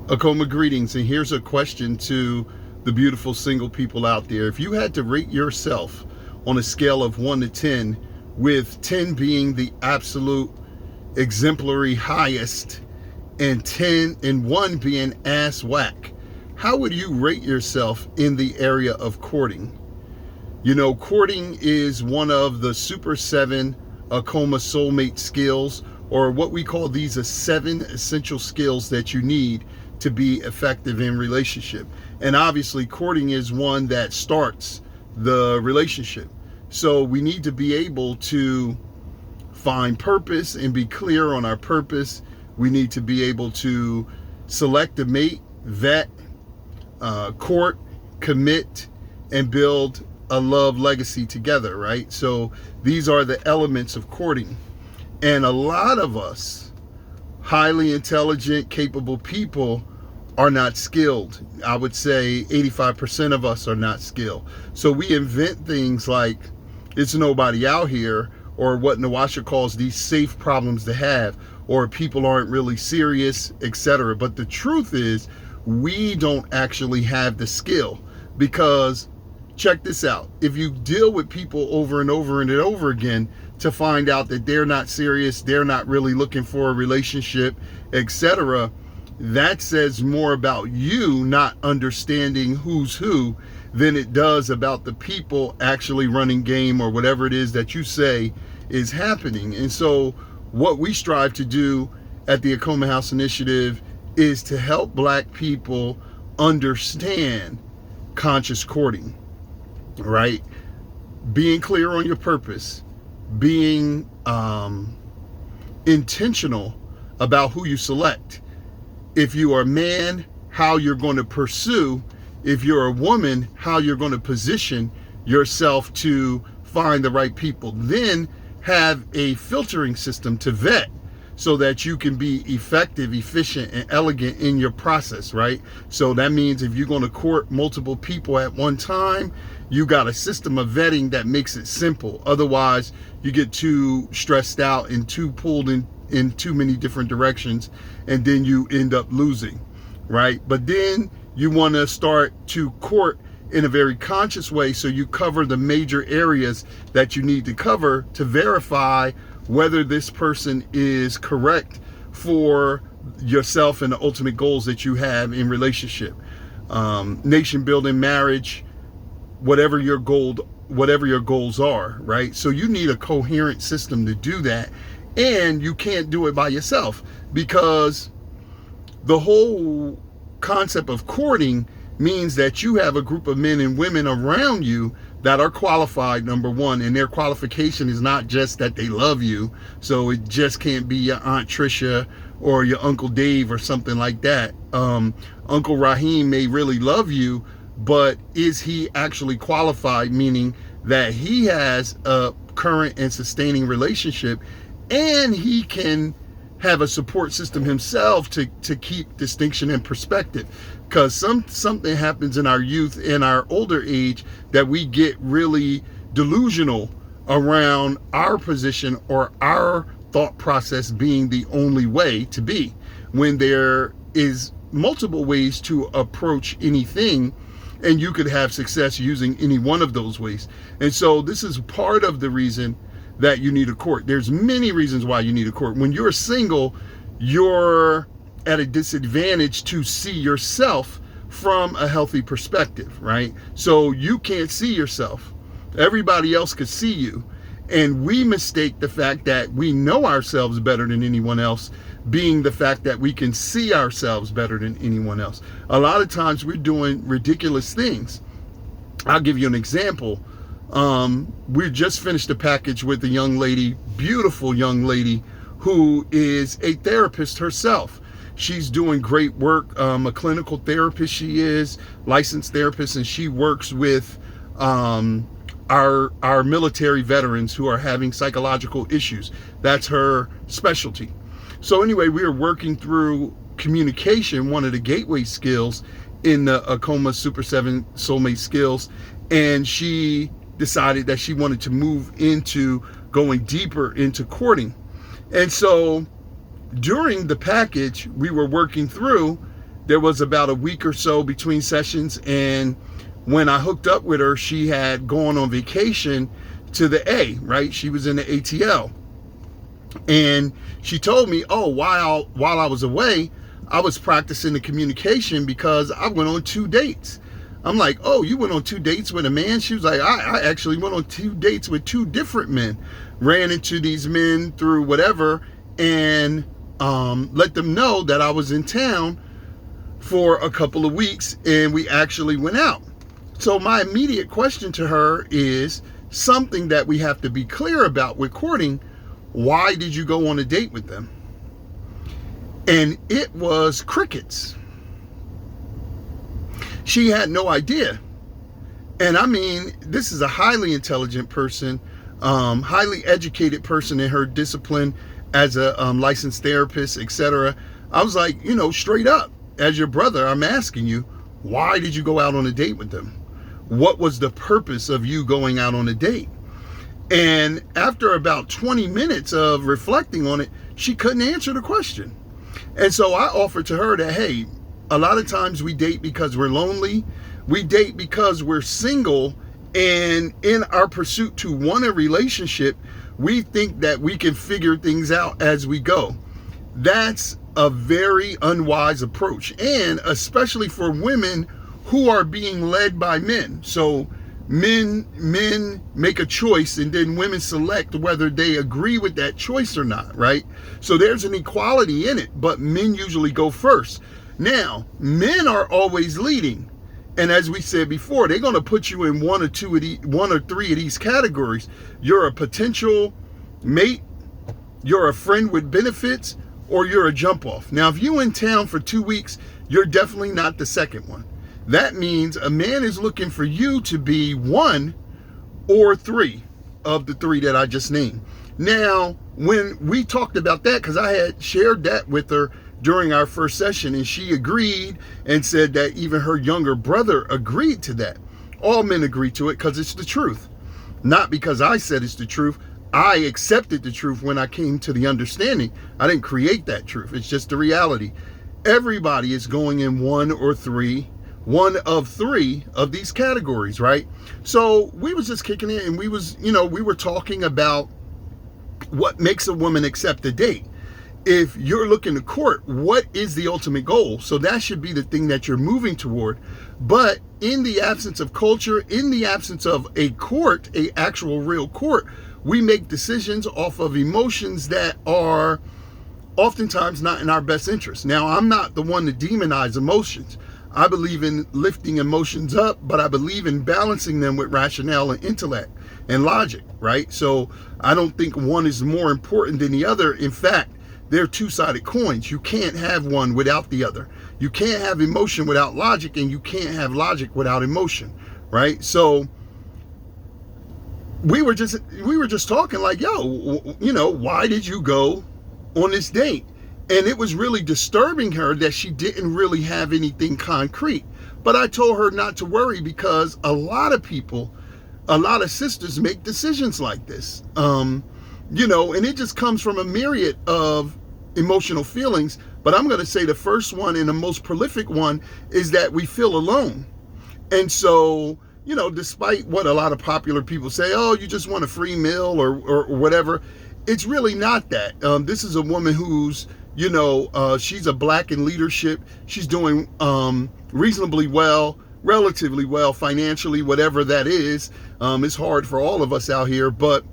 Akoma greetings, and here's a question to the beautiful single people out there. If you had to rate yourself on a scale of 1 to 10, with 10 being the absolute exemplary highest and 1 being ass whack, how would you rate yourself in the area of courting? You know, courting is one of the Super 7 Akoma soulmate skills, or what we call these 7 essential skills that you need to be effective in relationship. And obviously courting is one that starts the relationship. So we need to be able to find purpose and be clear on our purpose. We need to be able to select a mate, vet, court, commit, and build a love legacy together, right? So these are the elements of courting. And a lot of us highly intelligent, capable people are not skilled. I would say 85% of us are not skilled. So we invent things like it's nobody out here, or what Nawasha calls these safe problems to have, or people aren't really serious, etc. But the truth is, we don't actually have the skill, because check this out. If you deal with people over and over and over again to find out that they're not serious, they're not really looking for a relationship, etc., that says more about you not understanding who's who than it does about the people actually running game, or whatever it is that you say is happening. And so what we strive to do at the Akoma House Initiative is to help Black people understand conscious courting, right? Being clear on your purpose, being intentional about who you select. If you are a man, how you're going to pursue. If you're a woman, how you're going to position yourself to find the right people. Then have a filtering system to vet so that you can be effective, efficient, and elegant in your process, right? So that means if you're going to court multiple people at one time, you got a system of vetting that makes it simple. Otherwise, you get too stressed out and too pulled in too many different directions, and then you end up losing, right? But then you want to start to court in a very conscious way, so you cover the major areas that you need to cover to verify whether this person is correct for yourself and the ultimate goals that you have in relationship, nation building, marriage, whatever your goals are, right? So you need a coherent system to do that, and you can't do it by yourself, because the whole concept of courting means that you have a group of men and women around you that are qualified, number one, and their qualification is not just that they love you. So it just can't be your Aunt Tricia or your Uncle Dave or something like that. Uncle Raheem may really love you, but is he actually qualified, meaning that he has a current and sustaining relationship, and he can have a support system himself to keep distinction and perspective? Because something happens in our youth and our older age that we get really delusional around our position or our thought process being the only way to be, when there is multiple ways to approach anything, and you could have success using any one of those ways. And so this is part of the reason that you need a court. There's many reasons why you need a court. When you're single, you're at a disadvantage to see yourself from a healthy perspective, right? So you can't see yourself. Everybody else could see you. And we mistake the fact that we know ourselves better than anyone else being the fact that we can see ourselves better than anyone else. A lot of times we're doing ridiculous things. I'll give you an example. We just finished a package with a young lady, beautiful young lady, who is a therapist herself. She's doing great work, a clinical therapist she is, licensed therapist, and she works with our military veterans who are having psychological issues. That's her specialty. So anyway, we are working through communication, one of the gateway skills in the Akoma Super 7 Soulmate skills, and she decided that she wanted to move into going deeper into courting. And so during the package we were working through, there was about a week or so between sessions, and when I hooked up with her, she had gone on vacation to the A, right? She was in the ATL. And she told me, oh, while I was away, I was practicing the communication because I went on 2 dates. I'm like, oh, you went on 2 dates with a man? She was like, I actually went on 2 dates with 2 different men. Ran into these men through whatever, and let them know that I was in town for a couple of weeks, and we actually went out. So my immediate question to her is something that we have to be clear about with courting. Why did you go on a date with them? And it was crickets. She had no idea. And I mean, this is a highly intelligent person, highly educated person in her discipline as a licensed therapist, etc. I was like, straight up, as your brother, I'm asking you, why did you go out on a date with them? What was the purpose of you going out on a date? And after about 20 minutes of reflecting on it, she couldn't answer the question. And so I offered to her that, hey, a lot of times we date because we're lonely. We date because we're single. And in our pursuit to want a relationship, we think that we can figure things out as we go. That's a very unwise approach. And especially for women who are being led by men. So men make a choice, and then women select whether they agree with that choice or not, right? So there's an equality in it, but men usually go first. Now, men are always leading. And as we said before, they're going to put you in one or three of these categories. You're a potential mate, you're a friend with benefits, or you're a jump off. Now, if you're in town for 2 weeks, you're definitely not the second one. That means a man is looking for you to be 1 or 3 of the 3 that I just named. Now, when we talked about that, because I had shared that with her during our first session, and she agreed and said that even her younger brother agreed to that. All men agree to it because it's the truth. Not because I said it's the truth. I accepted the truth when I came to the understanding. I didn't create that truth. It's just the reality. Everybody is going in 1 of 3 of these categories, right? So we was just kicking it, and we were talking about what makes a woman accept a date. If you're looking to court, what is the ultimate goal? So that should be the thing that you're moving toward. But in the absence of culture, in the absence of a court, a actual real court, we make decisions off of emotions that are oftentimes not in our best interest. Now, I'm not the one to demonize emotions. I believe in lifting emotions up, but I believe in balancing them with rationale and intellect and logic, right? So I don't think one is more important than the other. In fact, they're two-sided coins. You can't have one without the other. You can't have emotion without logic, and you can't have logic without emotion, right? So we were just talking like, yo, why did you go on this date? And it was really disturbing her that she didn't really have anything concrete. But I told her not to worry, because a lot of people, a lot of sisters make decisions like this. And it just comes from a myriad of emotional feelings. But I'm going to say the first one, and the most prolific one, is that we feel alone. And so, despite what a lot of popular people say, oh, you just want a free meal or whatever, it's really not that. This is a woman who's, she's a black in leadership. She's doing reasonably well, relatively well financially, whatever that is. It's hard for all of us out here, but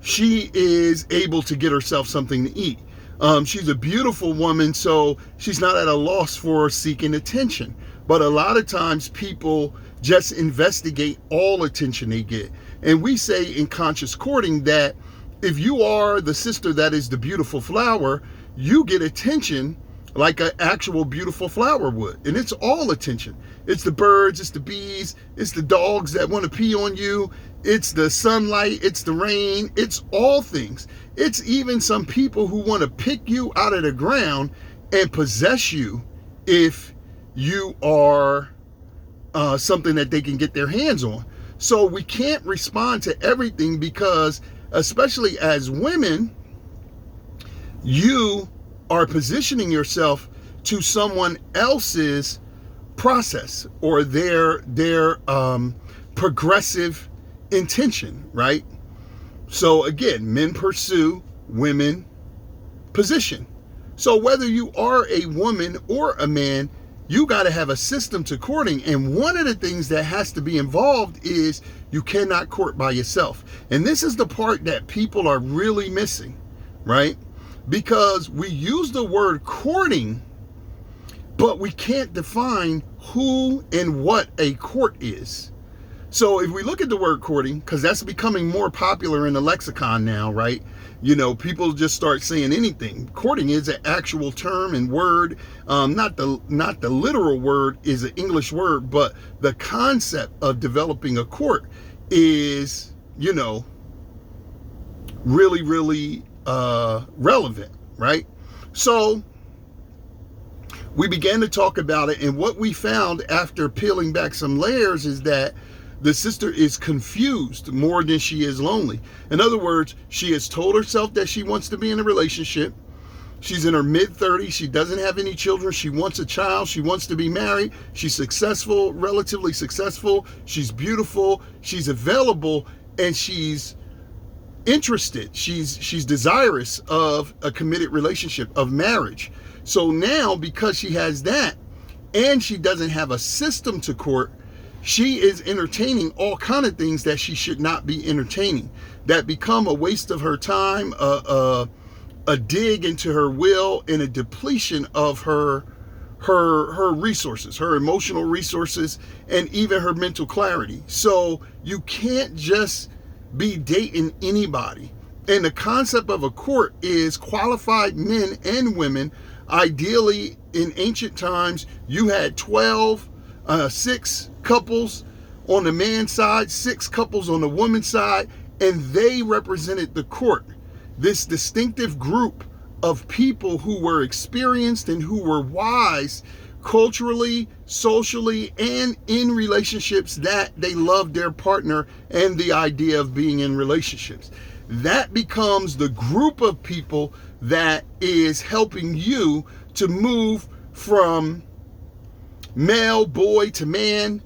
she is able to get herself something to eat. She's a beautiful woman, so she's not at a loss for seeking attention. But a lot of times people just investigate all attention they get. And we say in conscious courting that if you are the sister that is the beautiful flower, you get attention like an actual beautiful flower would. And it's all attention. It's the birds, it's the bees, it's the dogs that want to pee on you, it's the sunlight, it's the rain, it's all things. It's even some people who want to pick you out of the ground and possess you if you are something that they can get their hands on. So we can't respond to everything, because especially as women, you are positioning yourself to someone else's process or their progressive intention, right? So again, men pursue, women position. So whether you are a woman or a man, you got to have a system to courting. And one of the things that has to be involved is you cannot court by yourself. And this is the part that people are really missing, right? Because we use the word courting, but we can't define who and what a court is. So if we look at the word courting, because that's becoming more popular in the lexicon now, right? You know, people just start saying anything. Courting is an actual term and word. Not the literal word is an English word, but the concept of developing a court is, you know, really, really relevant, right? So we began to talk about it, and what we found after peeling back some layers is that the sister is confused more than she is lonely. In other words, she has told herself that she wants to be in a relationship. She's in her mid-30s. She doesn't have any children. She wants a child. She wants to be married. She's successful, relatively successful. She's beautiful. She's available, and she's interested. She's desirous of a committed relationship, of marriage. So now, because she has that, and she doesn't have a system to court, she is entertaining all kind of things that she should not be entertaining, that become a waste of her time, a dig into her will, and a depletion of her resources, her emotional resources, and even her mental clarity. So you can't just be dating anybody. And the concept of a court is qualified men and women. Ideally, in ancient times, you had 6 couples on the man's side, 6 couples on the woman's side, and they represented the court. This distinctive group of people who were experienced and who were wise culturally, socially, and in relationships, that they loved their partner and the idea of being in relationships. That becomes the group of people that is helping you to move from male, boy to man,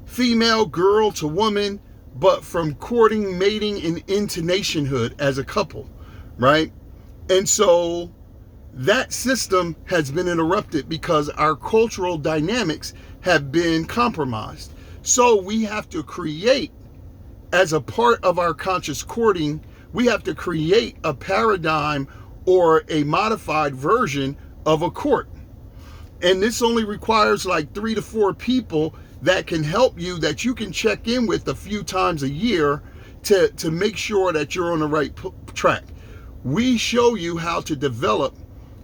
female, girl to woman, but from courting, mating, and into nationhood as a couple, right? And so that system has been interrupted because our cultural dynamics have been compromised. So we have to create, as a part of our conscious courting, we have to create a paradigm or a modified version of a court. And this only requires like 3 to 4 people that can help you, that you can check in with a few times a year to make sure that you're on the right track. We show you how to develop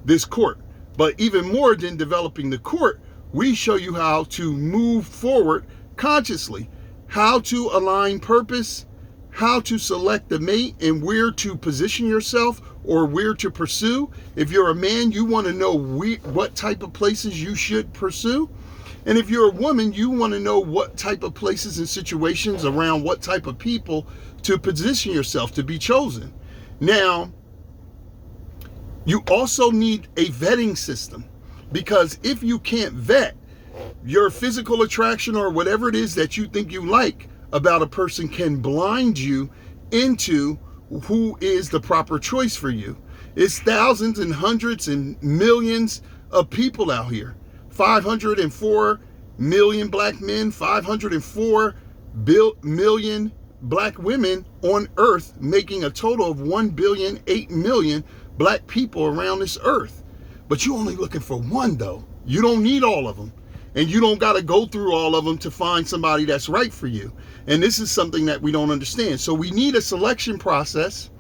this court. But even more than developing the court, we show you how to move forward consciously, how to align purpose, how to select the mate, and where to position yourself or where to pursue. If you're a man, you want to know what type of places you should pursue. And if you're a woman, you want to know what type of places and situations around what type of people to position yourself to be chosen. Now, you also need a vetting system, because if you can't vet, your physical attraction or whatever it is that you think you like about a person can blind you into who is the proper choice for you. It's thousands and hundreds and millions of people out here. 504 million black men, 504 million black women on earth, making a total of 1,000,000,008,000,000 black people around this earth. But you're only looking for one, though. You don't need all of them. And you don't got to go through all of them to find somebody that's right for you. And this is something that we don't understand. So we need a selection process.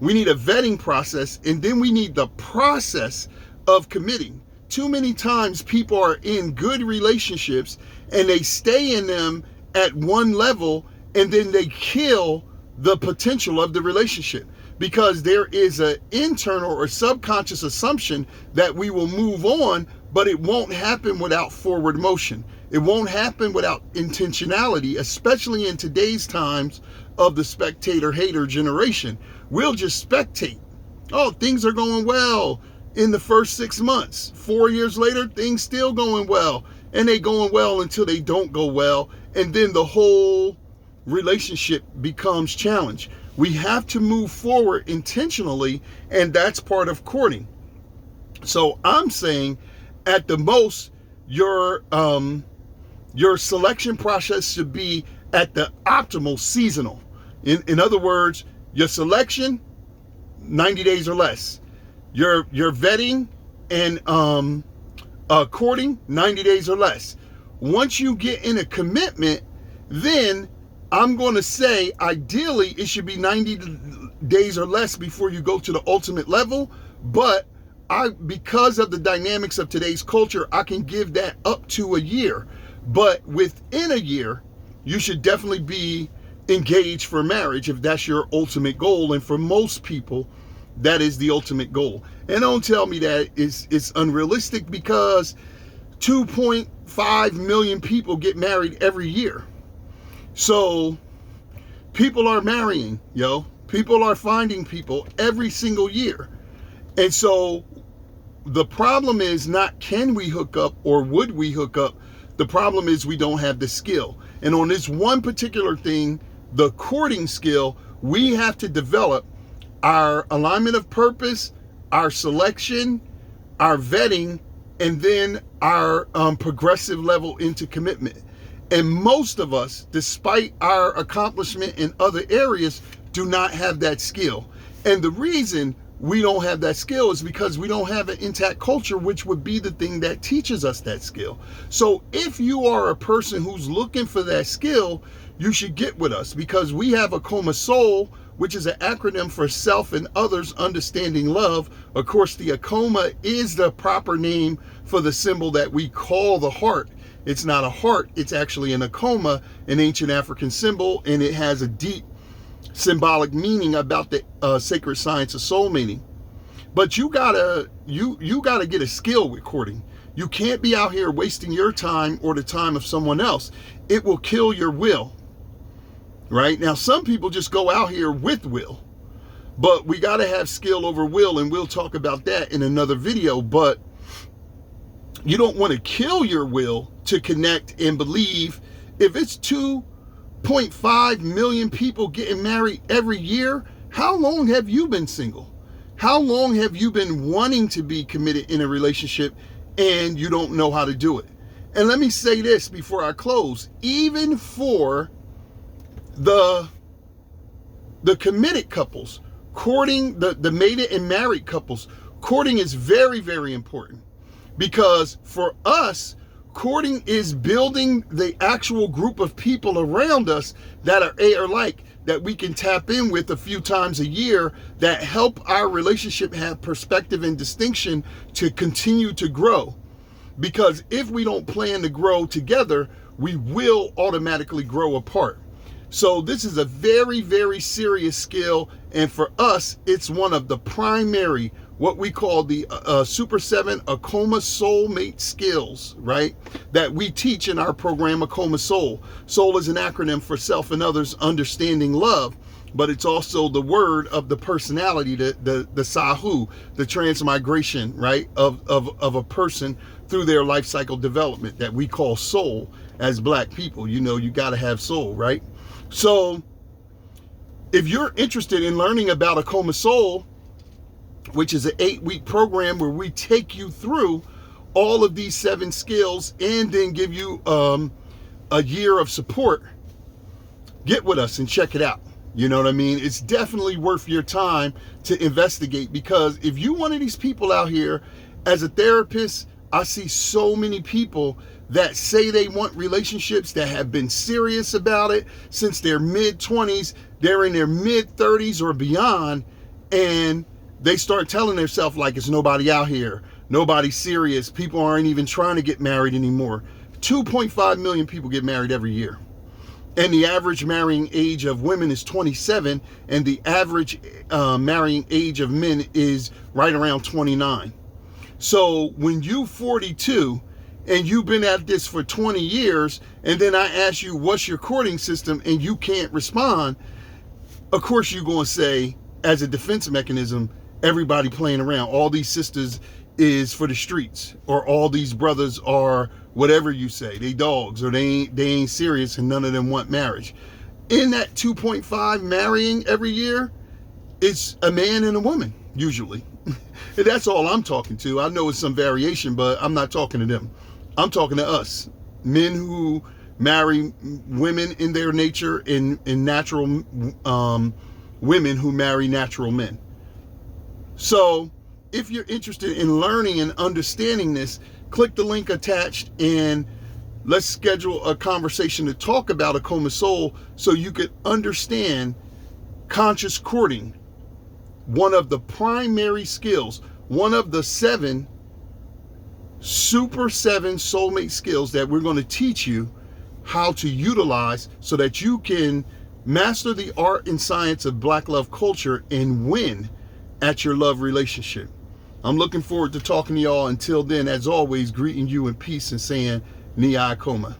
We need a vetting process. And then we need the process of committing. Too many times people are in good relationships and they stay in them at one level, and then they kill the potential of the relationship, because there is an internal or subconscious assumption that we will move on, but it won't happen without forward motion. It won't happen without intentionality, especially in today's times of the spectator hater generation. We'll just spectate. Oh, things are going well. in the first 6 months. 4 years later, things still going well. And they going well until they don't go well. And then the whole relationship becomes challenged. We have to move forward intentionally, and that's part of courting. So I'm saying at the most, your selection process should be at the optimal seasonal. In other words, your selection, 90 days or less. Your vetting and courting, 90 days or less. Once you get in a commitment, then I'm going to say ideally it should be 90 days or less before you go to the ultimate level. But because of the dynamics of today's culture, I can give that up to a year. But within a year, you should definitely be engaged for marriage if that's your ultimate goal. And for most people, that is the ultimate goal. And don't tell me that it's unrealistic, because 2.5 million people get married every year. So people are marrying, people are finding people every single year. And so the problem is not can we hook up or would we hook up? The problem is we don't have the skill. And on this one particular thing, the courting skill, we have to develop our alignment of purpose, our selection, our vetting, and then our progressive level into commitment. And most of us, despite our accomplishment in other areas, do not have that skill. And the reason we don't have that skill is because we don't have an intact culture, which would be the thing that teaches us that skill. So if you are a person who's looking for that skill, you should get with us, because we have Akoma Soul, which is an acronym for Self and Others Understanding Love. Of course, the Akoma is the proper name for the symbol that we call the heart. It's not a heart, it's actually an Akoma, an ancient African symbol, and it has a deep symbolic meaning about the sacred science of soul meaning. But you gotta get a skill with courting. You can't be out here wasting your time or the time of someone else. It will kill your will. Right? Now, some people just go out here with will, but we got to have skill over will, and we'll talk about that in another video. But you don't want to kill your will to connect and believe. If it's 2.5 million people getting married every year, how long have you been single? How long have you been wanting to be committed in a relationship and you don't know how to do it? And let me say this before I close, even for the committed couples, courting, the mated and married couples, courting is very, very important, because for us, courting is building the actual group of people around us that are A or like, that we can tap in with a few times a year, that help our relationship have perspective and distinction to continue to grow. Because if we don't plan to grow together, we will automatically grow apart. So this is a very, very serious skill. And for us, it's one of the primary, what we call the Super 7 Akoma Soulmate skills, right? That we teach in our program, Akoma Soul. Soul is an acronym for Self and Others Understanding Love, but it's also the word of the personality, the Sahu, the transmigration, right? Of a person through their life cycle development that we call soul as Black people. You got to have soul, right? So if you're interested in learning about Akoma Soul, which is an 8-week program where we take you through all of these 7 skills and then give you a year of support, get with us and check it out. You know what I mean? It's definitely worth your time to investigate, because if you're one of these people out here, as a therapist, I see so many people that say they want relationships, that have been serious about it since their mid-20s, they're in their mid-30s or beyond, and they start telling themselves like it's nobody out here, nobody's serious, people aren't even trying to get married anymore. 2.5 million people get married every year. And the average marrying age of women is 27, and the average marrying age of men is right around 29. So when you 42 and you've been at this for 20 years, and then I ask you, what's your courting system, and you can't respond, of course you're going to say, as a defense mechanism, everybody playing around. All these sisters is for the streets, or all these brothers are whatever you say, they dogs, or they ain't serious, and none of them want marriage. In that 2.5 marrying every year, it's a man and a woman usually. That's all I'm talking to. I know it's some variation, but I'm not talking to them. I'm talking to us, men who marry women in their nature, and natural women who marry natural men. So if you're interested in learning and understanding this, click the link attached and let's schedule a conversation to talk about a coma soul, so you could understand conscious courting, one of the primary skills, one of the 7 soulmate skills that we're going to teach you how to utilize, so that you can master the art and science of Black love culture and win at your love relationship. I'm looking forward to talking to y'all. Until then, as always, greeting you in peace and saying, Ni Coma.